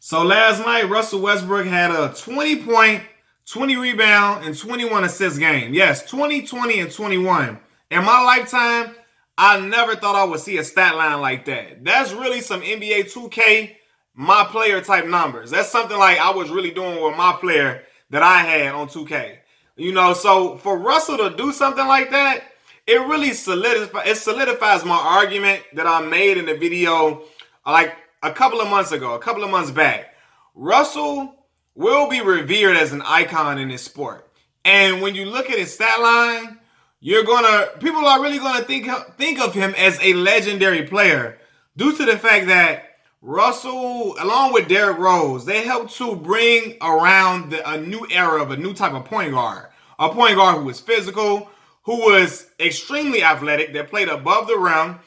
So last night, Russell Westbrook had a 20 point, 20 rebound, and 21 assist game. Yes, 20, 20, and 21. In my lifetime, I never thought I would see a stat line like that. That's really some NBA 2K, my player type numbers. That's something like I was really doing with my player that I had on 2K. So for Russell to do something like that, it solidifies my argument that I made in the video like a couple of months ago, a couple of months back. Russell will be revered as an icon in this sport. And when you look at his stat line, people are really gonna think of him as a legendary player due to the fact that Russell, along with Derrick Rose, they helped to bring around a new era of a new type of point guard. A point guard who was physical, who was extremely athletic, that played above the rim,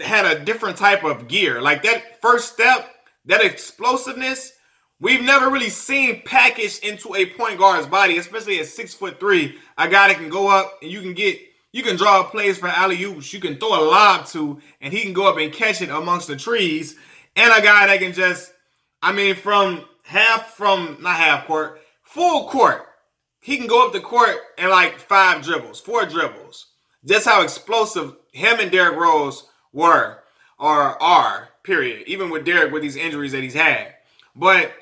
had a different type of gear. Like that first step, that explosiveness, we've never really seen packaged into a point guard's body, especially at 6'3", a guy that can go up and you can draw up plays for alley-oops, you can throw a lob to, and he can go up and catch it amongst the trees. And a guy that can not half court, full court. He can go up the court in like 4 dribbles. Just how explosive him and Derrick Rose were or are, period. Even with Derrick with these injuries that he's had. But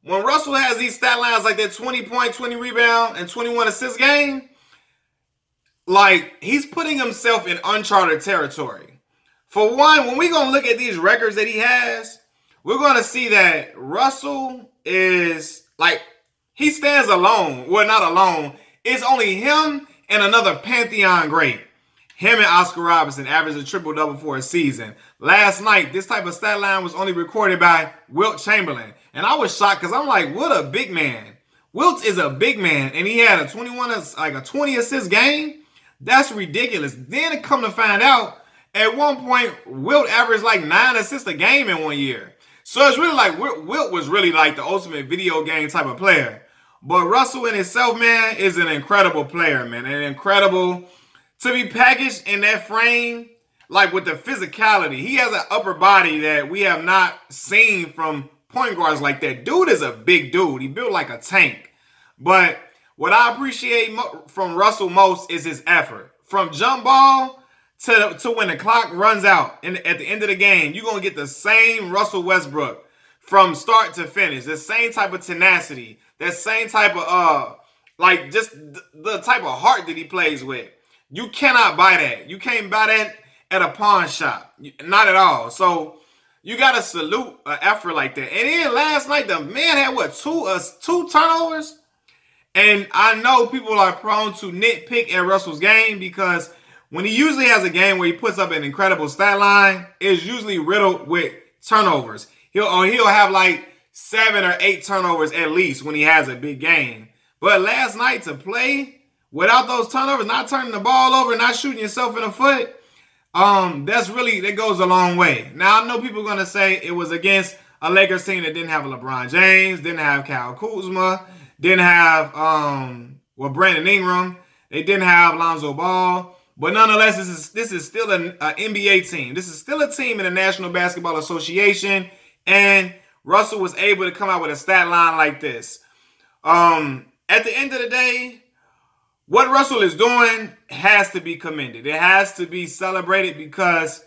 when Russell has these stat lines like that 20 point, 20 rebound, and 21 assist game, like he's putting himself in uncharted territory. For one, when we're going to look at these records that he has, we're going to see that Russell is like, he stands alone. Well, not alone. It's only him and another Pantheon great. Him and Oscar Robertson averaged a triple-double for a season. Last night, this type of stat line was only recorded by Wilt Chamberlain. And I was shocked because I'm like, what a big man. Wilt is a big man, and he had a 20 assist game. That's ridiculous. Then it come to find out, at one point, Wilt averaged like 9 assists a game in 1 year. So it's really like Wilt was really like the ultimate video game type of player. But Russell in itself, man, is an incredible player, man. And incredible to be packaged in that frame, like with the physicality. He has an upper body that we have not seen from point guards like that. Dude is a big dude. He built like a tank. But what I appreciate from Russell most is his effort. From jump ball to when the clock runs out and at the end of the game, you're going to get the same Russell Westbrook from start to finish. The same type of tenacity. That same type of, just the type of heart that he plays with. You cannot buy that. You can't buy that at a pawn shop. Not at all. So you got to salute an effort like that. And then last night, the man had two turnovers? And I know people are prone to nitpick at Russell's game because when he usually has a game where he puts up an incredible stat line, it's usually riddled with turnovers. He'll have like 7 or 8 turnovers at least when he has a big game. But last night to play without those turnovers, not turning the ball over, not shooting yourself in the foot, that goes a long way. Now I know people are gonna say it was against a Lakers team that didn't have a LeBron James, didn't have Kyle Kuzma, didn't have Brandon Ingram, they didn't have Lonzo Ball. But nonetheless, this is still an NBA team. This is still a team in the National Basketball Association, and Russell was able to come out with a stat line like this. At the end of the day, what Russell is doing has to be commended. It has to be celebrated because,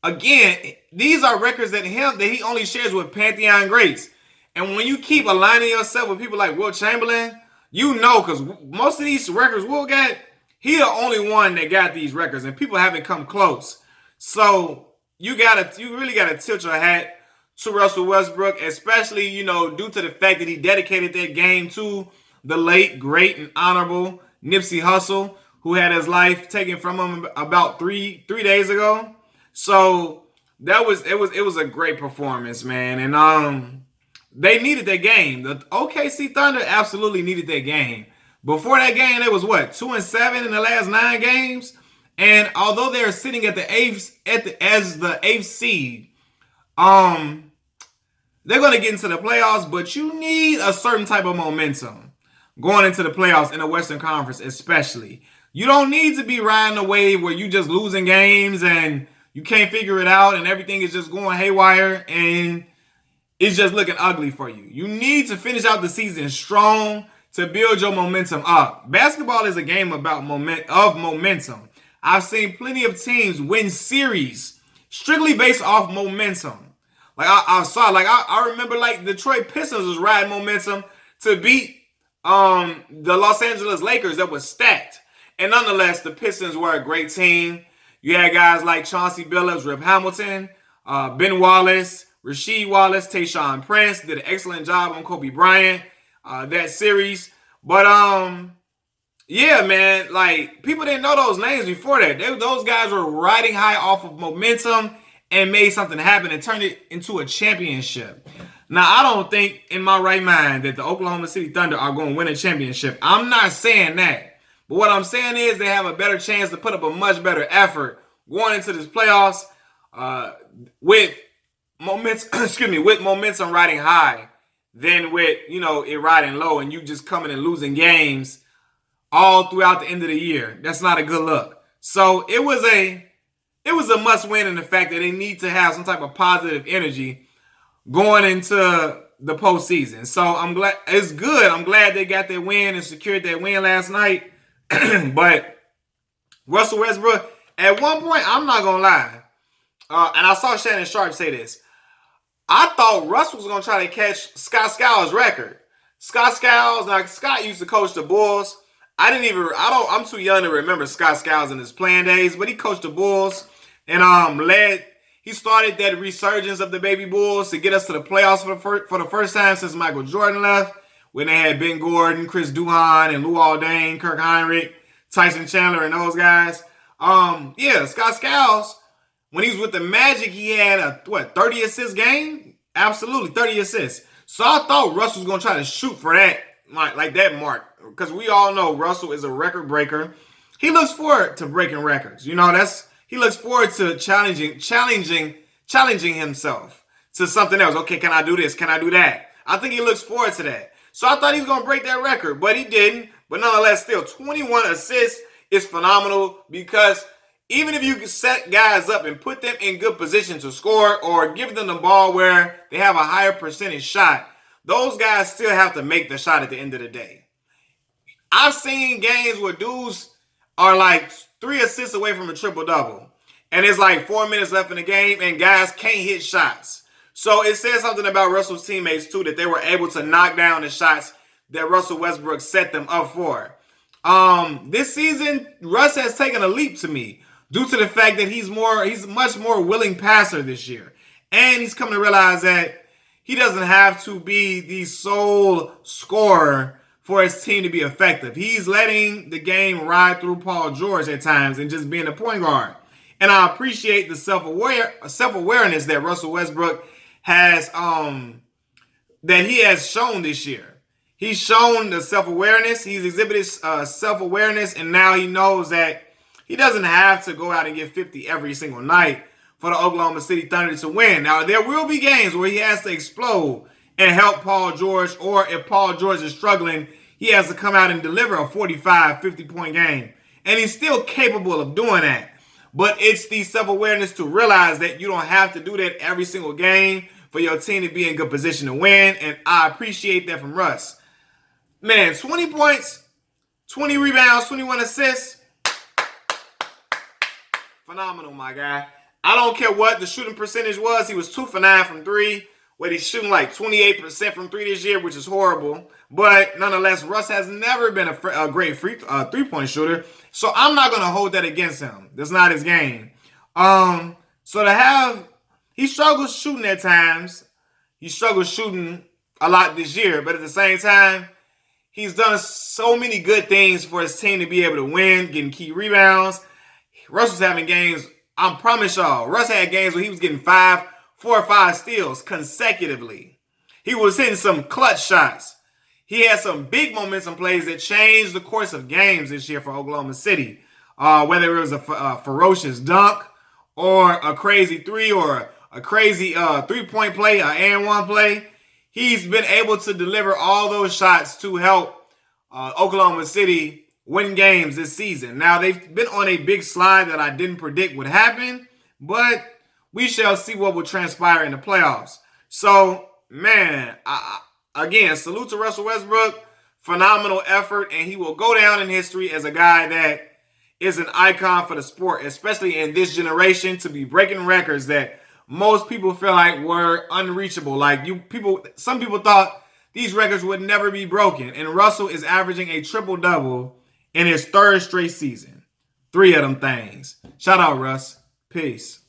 again, these are records that he only shares with Pantheon greats. And when you keep aligning yourself with people like Wilt Chamberlain, you know, because most of these records Wilt got, he the only one that got these records, and people haven't come close. So you really gotta tilt your hat to Russell Westbrook, especially, due to the fact that he dedicated that game to the late, great, and honorable Nipsey Hussle, who had his life taken from him about three days ago. So it was a great performance, man. And they needed that game. The OKC Thunder absolutely needed that game. Before that game, they was 2-7 in the last 9 games. And although they're sitting at as the 8th seed, they're going to get into the playoffs, but you need a certain type of momentum going into the playoffs in the Western Conference especially. You don't need to be riding a wave where you just losing games and you can't figure it out and everything is just going haywire and it's just looking ugly for you. You need to finish out the season strong to build your momentum up. Basketball is a game about momentum. I've seen plenty of teams win series strictly based off momentum. Like I remember like Detroit Pistons was riding momentum to beat the Los Angeles Lakers that was stacked. And nonetheless, the Pistons were a great team. You had guys like Chauncey Billups, Rip Hamilton, Ben Wallace, Rasheed Wallace, Tayshaun Prince did an excellent job on Kobe Bryant that series. But yeah, man, like people didn't know those names before that. Those guys were riding high off of momentum and made something happen and turned it into a championship. Now, I don't think in my right mind that the Oklahoma City Thunder are going to win a championship. I'm not saying that. But what I'm saying is they have a better chance to put up a much better effort going into this playoffs with momentum riding high than with, it riding low and you just coming and losing games all throughout the end of the year. That's not a good look. So it was a must win in the fact that they need to have some type of positive energy going into the postseason. So I'm glad it's good. I'm glad they got their win and secured that win last night. But Russell Westbrook, at one point, I'm not gonna lie, and I saw Shannon Sharp say this. I thought Russ was gonna try to catch Scott Skiles' record. Scott used to coach the Bulls. I'm too young to remember Scott Skiles in his playing days, but he coached the Bulls and he started that resurgence of the baby Bulls to get us to the playoffs for the first time since Michael Jordan left, when they had Ben Gordon, Chris Duhon, and Lou Aldane, Kirk Heinrich, Tyson Chandler, and those guys. Scott Skiles, when he was with the Magic, he had a 30 assist game? Absolutely, 30 assists. So I thought Russell was going to try to shoot for that, like that mark, because we all know Russell is a record breaker. He looks forward to breaking records. He looks forward to challenging himself to something else. Okay, can I do this? Can I do that? I think he looks forward to that. So I thought he was going to break that record, but he didn't. But nonetheless, still, 21 assists is phenomenal because even if you set guys up and put them in good position to score or give them the ball where they have a higher percentage shot, those guys still have to make the shot at the end of the day. I've seen games where dudes are like 3 assists away from a triple-double, and it's like 4 minutes left in the game, and guys can't hit shots. So it says something about Russell's teammates, too, that they were able to knock down the shots that Russell Westbrook set them up for. This season, Russ has taken a leap to me due to the fact that he's a much more willing passer this year. And he's come to realize that he doesn't have to be the sole scorer for his team to be effective. He's letting the game ride through Paul George at times and just being a point guard. And I appreciate the self-awareness that Russell Westbrook has that he has shown this year. He's shown the self-awareness. He's exhibited self-awareness, and now he knows that he doesn't have to go out and get 50 every single night for the Oklahoma City Thunder to win. Now, there will be games where he has to explode and help Paul George, or if Paul George is struggling, he has to come out and deliver a 45, 50-point game. And he's still capable of doing that. But it's the self-awareness to realize that you don't have to do that every single game for your team to be in good position to win. And I appreciate that from Russ. Man, 20 points, 20 rebounds, 21 assists. Phenomenal, my guy. I don't care what the shooting percentage was. He was 2 for 9 from 3. Where he's shooting like 28% from 3 this year, which is horrible. But nonetheless, Russ has never been a great three-point shooter. So I'm not going to hold that against him. That's not his game. He struggles shooting at times. He struggles shooting a lot this year. But at the same time, he's done so many good things for his team to be able to win, getting key rebounds. Russ was having games, I promise y'all, Russ had games where he was getting 4 or 5 steals consecutively. He was hitting some clutch shots. He had some big momentum plays that changed the course of games this year for Oklahoma City. Whether it was a ferocious dunk or a crazy 3 or a crazy 3-point play, an and 1 play, he's been able to deliver all those shots to help Oklahoma City win games this season. Now, they've been on a big slide that I didn't predict would happen, but we shall see what will transpire in the playoffs. So, man, again, salute to Russell Westbrook. Phenomenal effort, and he will go down in history as a guy that is an icon for the sport, especially in this generation, to be breaking records that most people feel like were unreachable. Like some people thought these records would never be broken, and Russell is averaging a triple double in his third straight season. 3 of them things. Shout out, Russ. Peace.